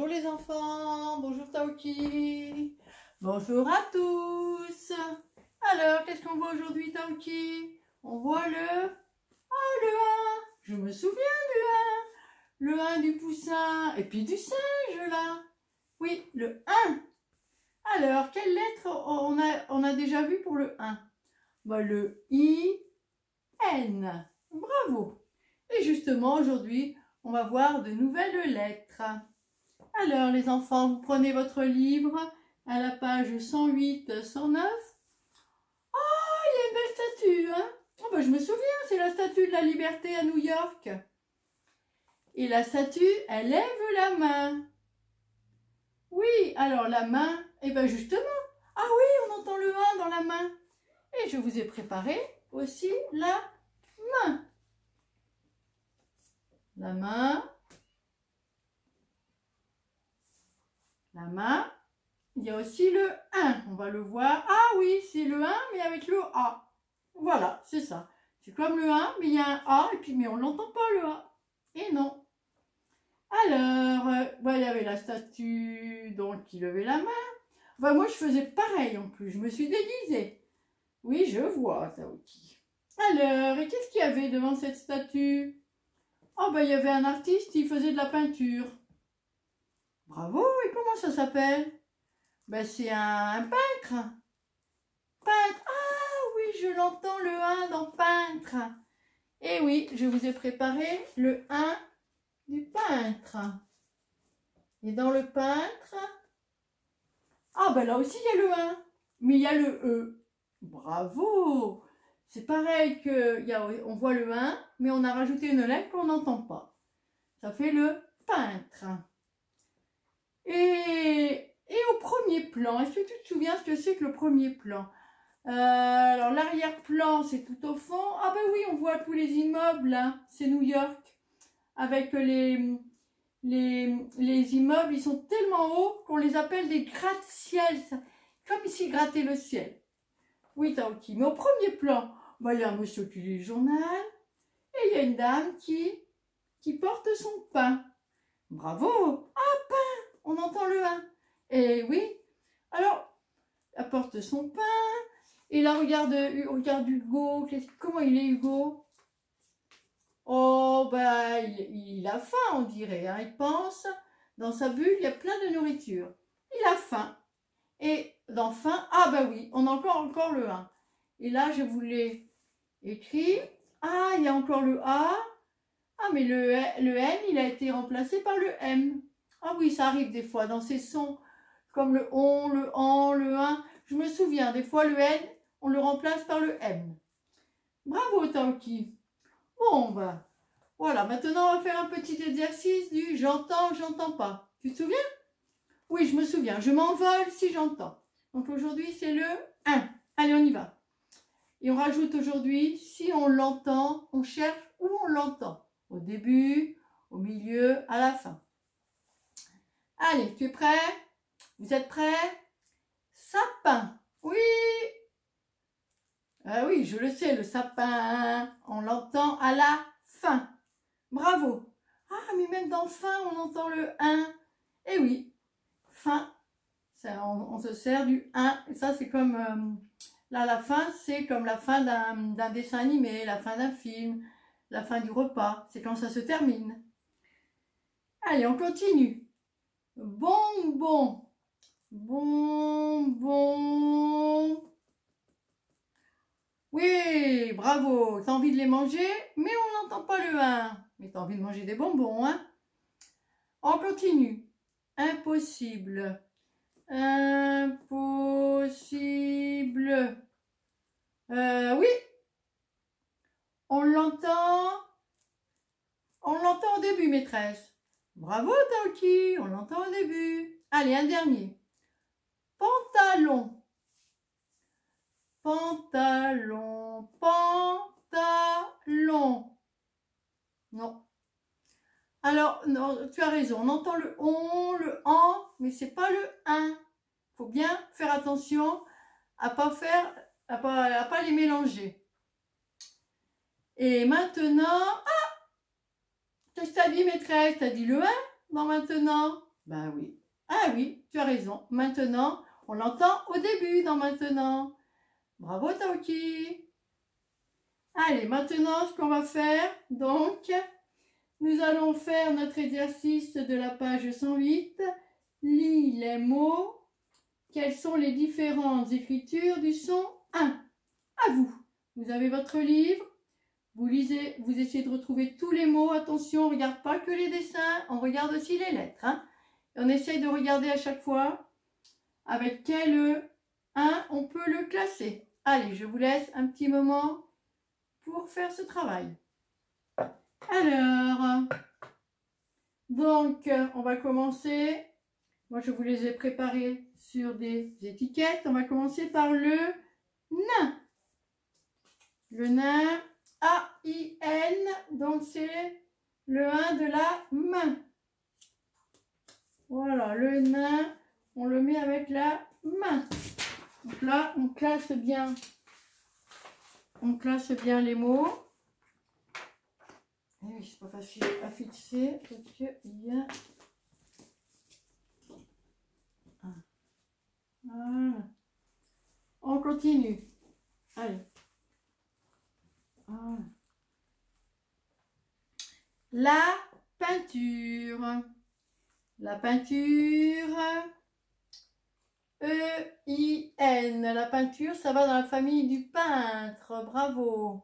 Bonjour les enfants, bonjour Taoki, bonjour à tous. Alors, qu'est-ce qu'on voit aujourd'hui Taoki? On voit le 1, je me souviens le 1 du poussin et puis du singe là. Oui, le 1. Alors, quelle lettre on a déjà vu pour le 1? Bah, le I-N, bravo. Et justement, aujourd'hui, on va voir de nouvelles lettres. Alors les enfants, vous prenez votre livre à la page 108-109. Oh, il y a une belle statue, hein? Oh, bah, je me souviens, c'est la statue de la liberté à New York. Et la statue, elle lève la main. Oui, alors la main, et bien justement, ah oui, on entend le 1 dans la main. Et je vous ai préparé aussi la main. La main. La main, il y a aussi le 1, on va le voir. Ah oui, c'est le 1, mais avec le A. Voilà, c'est ça. C'est comme le 1, mais il y a un A, et puis, mais on ne l'entend pas le A. Et non. Alors, il y avait la statue donc, qui levait la main. Enfin, moi, je faisais pareil en plus. Je me suis déguisée. Oui, je vois, Taoki. Alors, et qu'est-ce qu'il y avait devant cette statue? Oh, il y avait un artiste qui faisait de la peinture. Bravo, et comment ça s'appelle? C'est un peintre. Peintre. Ah oui, je l'entends le 1 dans peintre. Et oui, je vous ai préparé le 1 du peintre. Et dans le peintre, là aussi il y a le 1, mais il y a le E. Bravo. C'est pareil on voit le 1, mais on a rajouté une lettre qu'on n'entend pas. Ça fait le peintre. Et au premier plan, est-ce que tu te souviens ce que c'est que le premier plan? Alors l'arrière-plan, c'est tout au fond. Ah ben oui, on voit tous les immeubles, là. C'est New York. Avec les immeubles, ils sont tellement hauts qu'on les appelle des gratte-ciel. Comme ici, gratter le ciel. Oui, Taoki. Mais au premier plan, il y a un monsieur qui lit le journal. Et il y a une dame qui porte son pain. Bravo! Ah, pain! On entend le 1. Et oui. Alors, elle porte son pain. Et là, regarde Hugo. Comment il est, Hugo? Oh, il a faim, on dirait. Hein. Il pense, dans sa bulle, il y a plein de nourriture. Il a faim. Et dans faim, oui, on a encore le 1. Et là, je vous l'ai écrit. Ah, il y a encore le A. Ah, mais le N, il a été remplacé par le M. Ah oui, ça arrive des fois dans ces sons, comme le on, le en, le 1. Je me souviens, des fois, le N, on le remplace par le M. Bravo, Taoki. Bon, voilà. Maintenant, on va faire un petit exercice du j'entends, j'entends pas. Tu te souviens? Oui, je me souviens. Je m'envole si j'entends. Donc, aujourd'hui, c'est le 1. Allez, on y va. Et on rajoute aujourd'hui, si on l'entend, on cherche où on l'entend. Au début, au milieu, à la fin. Allez, tu es prêt? Vous êtes prêts? Sapin. Oui. Ah oui, je le sais, le sapin. On l'entend à la fin. Bravo. Ah, mais même dans fin, on entend le 1. Eh oui, fin. On se sert du 1. Et ça, c'est comme... là, la fin, c'est comme la fin d'un dessin animé, la fin d'un film, la fin du repas. C'est quand ça se termine. Allez, on continue. Bonbon. Bonbon. Oui, bravo. T'as envie de les manger, mais on n'entend pas le 1. Mais t'as envie de manger des bonbons, hein? On continue. Impossible. Impossible. Oui. On l'entend au début, maîtresse. Bravo, Taoki. On l'entend au début. Allez, un dernier. Pantalon. Pantalon. Pantalon. Non. Alors, non, tu as raison, on entend le on, le en, mais c'est pas le 1. Il faut bien faire attention à pas les mélanger. Et maintenant, qu'est-ce que tu as dit, maîtresse? Tu as dit le 1 dans maintenant. Ben oui. Ah oui, tu as raison. Maintenant, on l'entend au début dans maintenant. Bravo Taoki. Allez, maintenant, ce qu'on va faire, donc, nous allons faire notre exercice de la page 108. Lis les mots. Quelles sont les différentes écritures du son 1? À vous. Vous avez votre livre. Vous lisez, vous essayez de retrouver tous les mots. Attention, on ne regarde pas que les dessins, on regarde aussi les lettres. Hein. On essaye de regarder à chaque fois avec quel 1 on peut le classer. Allez, je vous laisse un petit moment pour faire ce travail. Alors, donc, on va commencer. Moi, je vous les ai préparés sur des étiquettes. On va commencer par le nain. Le nain. A-I-N, donc c'est le 1 de la main. Voilà, le nain, on le met avec la main. Donc là, on classe bien les mots. Et oui, c'est pas facile à fixer parce qu'il y a... Voilà. On continue. Allez. Voilà. La peinture. La peinture. E-I-N. La peinture, ça va dans la famille du peintre. Bravo.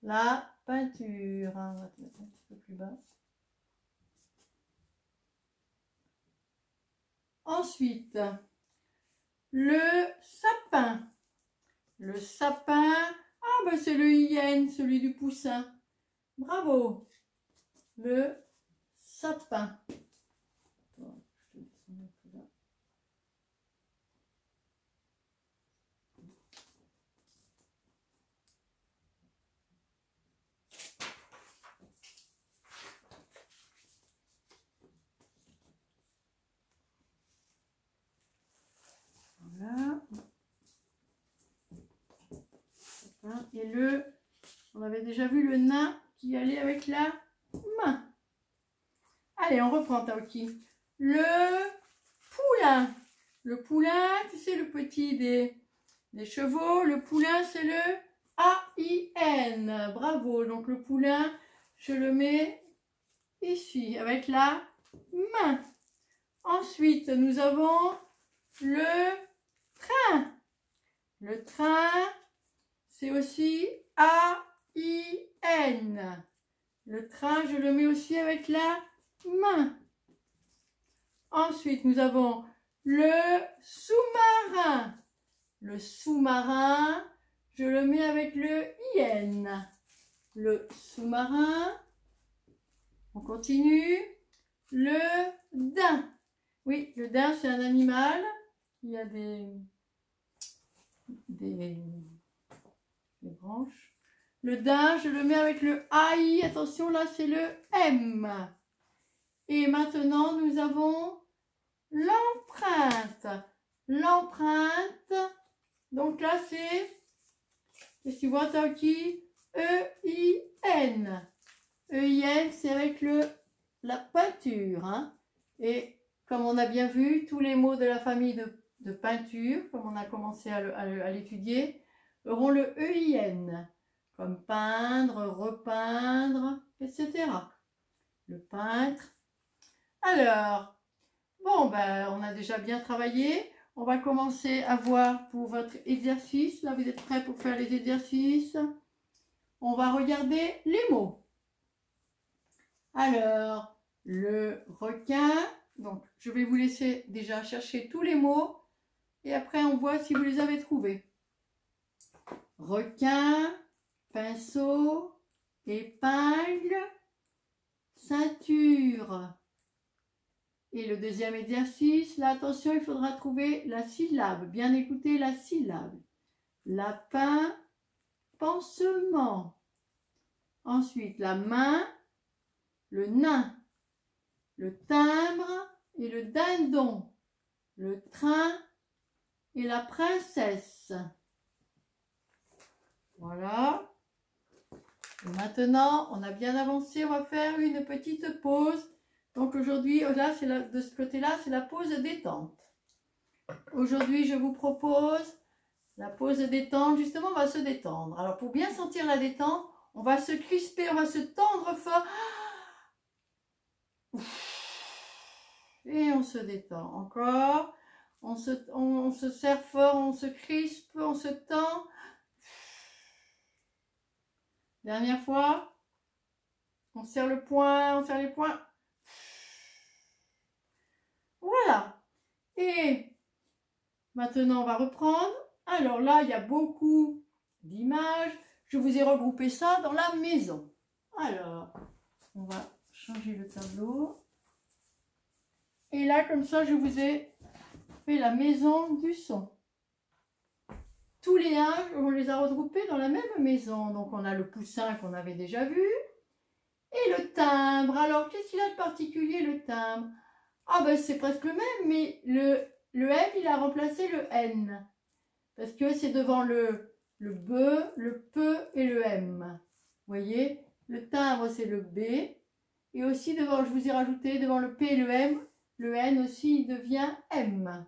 La peinture. On va te mettre un petit peu plus bas. Ensuite, le sapin. Le sapin. Ah ben c'est le IN, celui du poussin. Bravo. Le sapin. Voilà. Et le, on avait déjà vu le nain qui allait avec la main. Allez, on reprend Taoki. Le poulain. Le poulain, tu sais, le petit des chevaux. Le poulain, c'est le A-I-N. Bravo. Donc le poulain, je le mets ici avec la main. Ensuite, nous avons le train. Le train, c'est aussi A-I-N. Le train, je le mets aussi avec la main. Ensuite, nous avons le sous-marin. Le sous-marin, je le mets avec le IN. Le sous-marin. On continue. Le daim. Oui, le daim, c'est un animal. Il y a des branches. Le daim, je le mets avec le AI. Attention, là, c'est le M. Et maintenant, nous avons l'empreinte. L'empreinte. Donc là, c'est, qu'est-ce que tu vois, Taoki? E-I-N. E-I-N, c'est avec la peinture. Hein. Et comme on a bien vu, tous les mots de la famille de peinture, comme on a commencé à l'étudier, auront le E-I-N. Comme peindre, repeindre, etc. Le peintre. Alors, bon, ben, on a déjà bien travaillé. On va commencer à voir pour votre exercice. Là, vous êtes prêts pour faire les exercices. On va regarder les mots. Alors, le requin. Donc, je vais vous laisser déjà chercher tous les mots. Et après, on voit si vous les avez trouvés. Requin, pinceau, épingle, ceinture. Et le deuxième exercice, là, attention, il faudra trouver la syllabe. Bien écouter la syllabe. Lapin, pansement. Ensuite, la main, le nain, le timbre et le dindon, le train et la princesse. Voilà. Et maintenant, on a bien avancé, on va faire une petite pause. Donc aujourd'hui, là, de ce côté-là, c'est la pause détente. Aujourd'hui, je vous propose la pause détente. Justement, on va se détendre. Alors, pour bien sentir la détente, on va se crisper, on va se tendre fort. Et on se détend. Encore. On se serre fort, on se crispe, on se tend. Dernière fois. On serre le poing, on serre les poings. Voilà. Et maintenant, on va reprendre. Alors là, il y a beaucoup d'images. Je vous ai regroupé ça dans la maison. Alors, on va changer le tableau. Et là, comme ça, je vous ai fait la maison du son. Tous les uns, on les a regroupés dans la même maison. Donc, on a le poussin qu'on avait déjà vu. Et le timbre. Alors, qu'est-ce qu'il a de particulier, le timbre? Ah ben, c'est presque le même, mais le M, il a remplacé le N. Parce que c'est devant le B, le P et le M. Vous voyez? Le timbre, c'est le B. Et aussi, devant, je vous ai rajouté, devant le P et le M, le N aussi, il devient M.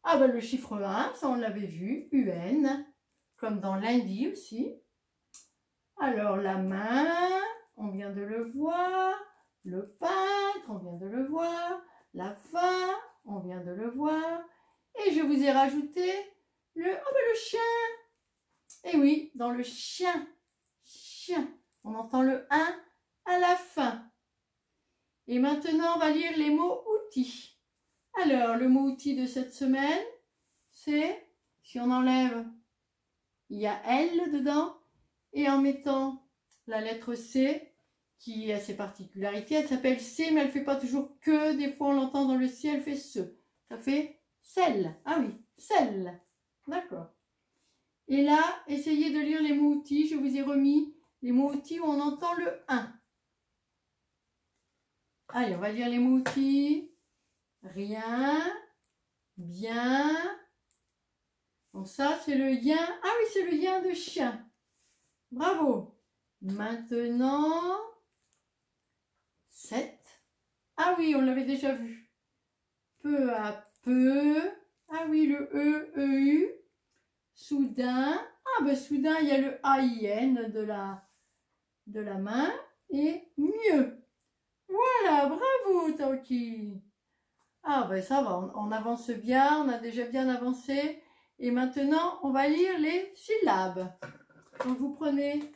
Ah ben, le chiffre 1, ça on l'avait vu, UN, comme dans lundi aussi. Alors, la main, on vient de le voir. Le peintre, on vient de le voir. La fin, on vient de le voir. Et je vous ai rajouté le chien. Et oui, dans le chien, on entend le 1 à la fin. Et maintenant, on va lire les mots outils. Alors, le mot outil de cette semaine, c'est, si on enlève, il y a L dedans, et en mettant la lettre C, qui a ses particularités, elle s'appelle C, mais elle ne fait pas toujours que, des fois on l'entend dans le C, elle fait ce. Ça fait celle. Ah oui, celle. D'accord. Et là, essayez de lire les mots outils. Je vous ai remis les mots outils où on entend le 1. Allez, on va lire les mots outils. Rien, bien. Donc ça, c'est le yin. Ah oui, c'est le yin de chien. Bravo. Maintenant, 7. Ah oui, on l'avait déjà vu. Peu à peu. Ah oui, le E, EU. Soudain. Ah ben soudain, il y a le AIN de la main. Et mieux. Voilà, bravo Tauki. Ah ben ça va, on avance bien, on a déjà bien avancé. Et maintenant, on va lire les syllabes. Donc vous prenez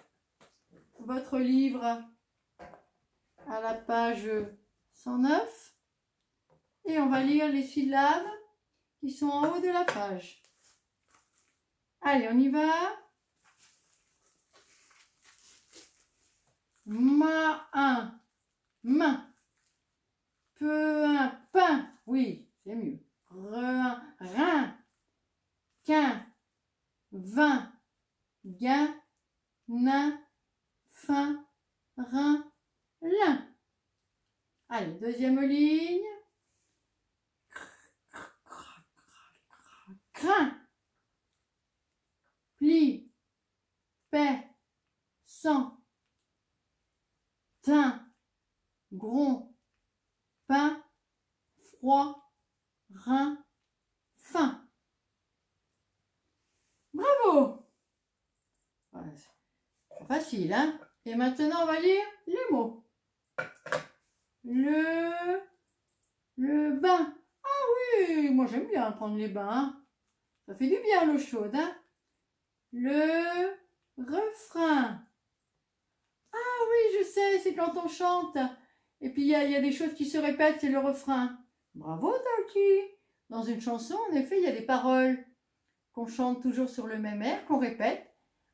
votre livre à la page 109 et on va lire les syllabes qui sont en haut de la page. Allez, on y va. Un, main. Un, pain. Oui, c'est mieux. Rein. Quin. Vin. Gain. Nain. Fin. Rein. Lin. Allez, deuxième ligne. Crin. Pli. Paix. Sang. Teint. Gros. Pain. Froid. Rein. Fin. Bravo! Voilà, c'est facile, hein? Et maintenant, on va lire les mots. Le bain. Ah oui, moi j'aime bien prendre les bains. Hein. Ça fait du bien l'eau chaude, hein? Le refrain. Ah oui, je sais, c'est quand on chante. Et puis il y a des choses qui se répètent, c'est le refrain. Bravo, Tauki! Dans une chanson, en effet, il y a des paroles qu'on chante toujours sur le même air, qu'on répète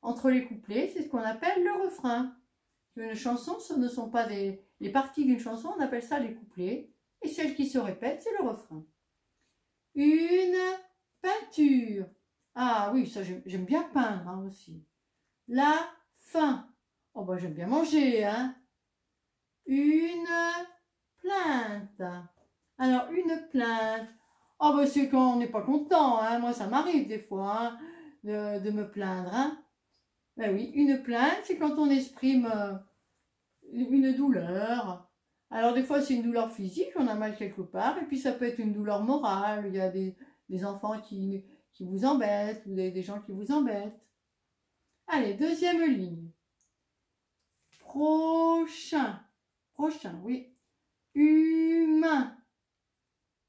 entre les couplets, c'est ce qu'on appelle le refrain. Une chanson, ce ne sont pas les parties d'une chanson, on appelle ça les couplets, et celles qui se répètent, c'est le refrain. Une peinture. Ah oui, ça j'aime bien peindre hein, aussi. La faim. Oh bah j'aime bien manger, hein. Une plainte. Alors, une plainte. Oh bah c'est quand on n'est pas content, hein. Moi ça m'arrive des fois hein, de me plaindre, hein. Ben oui, une plainte, c'est quand on exprime une douleur. Alors des fois, c'est une douleur physique, on a mal quelque part, et puis ça peut être une douleur morale. Il y a des enfants qui vous embêtent, ou des gens qui vous embêtent. Allez, deuxième ligne. Prochain. Prochain, oui. Humain.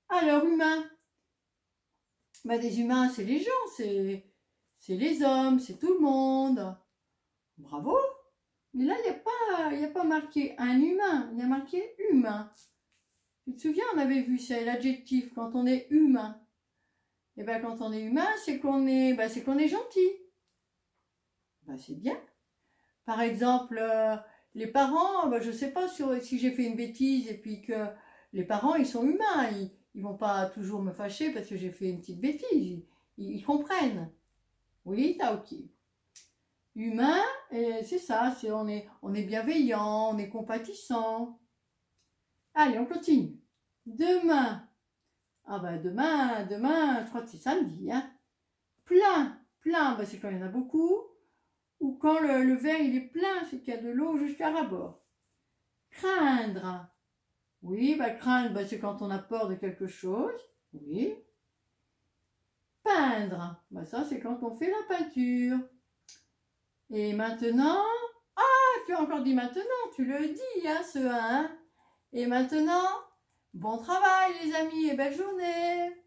Alors, humain. Ben, des humains, c'est les gens, c'est les hommes, c'est tout le monde. Bravo. Mais là, il n'y a pas marqué un humain, il y a marqué humain. Tu te souviens, on avait vu, c'est l'adjectif quand on est humain. Et bien, quand on est humain, c'est qu'on est, gentil. Ben, c'est bien. Par exemple, les parents, ben, je ne sais pas si j'ai fait une bêtise et puis que les parents, ils sont humains. Ils ne vont pas toujours me fâcher parce que j'ai fait une petite bêtise. Ils comprennent. Oui, t'as ok. Humain, c'est ça, on est bienveillant, on est compatissant. Allez, on continue. Demain. Ah ben demain, je crois que c'est samedi. Hein. Plein, ben, c'est quand il y en a beaucoup. Ou quand le verre il est plein, c'est qu'il y a de l'eau jusqu'à ras-bord. Craindre. Oui, craindre, c'est quand on a peur de quelque chose. Oui. Peindre. Ça, c'est quand on fait la peinture. Et maintenant, tu as encore dit maintenant, tu le dis, hein, ce 1. Et maintenant, bon travail les amis et belle journée.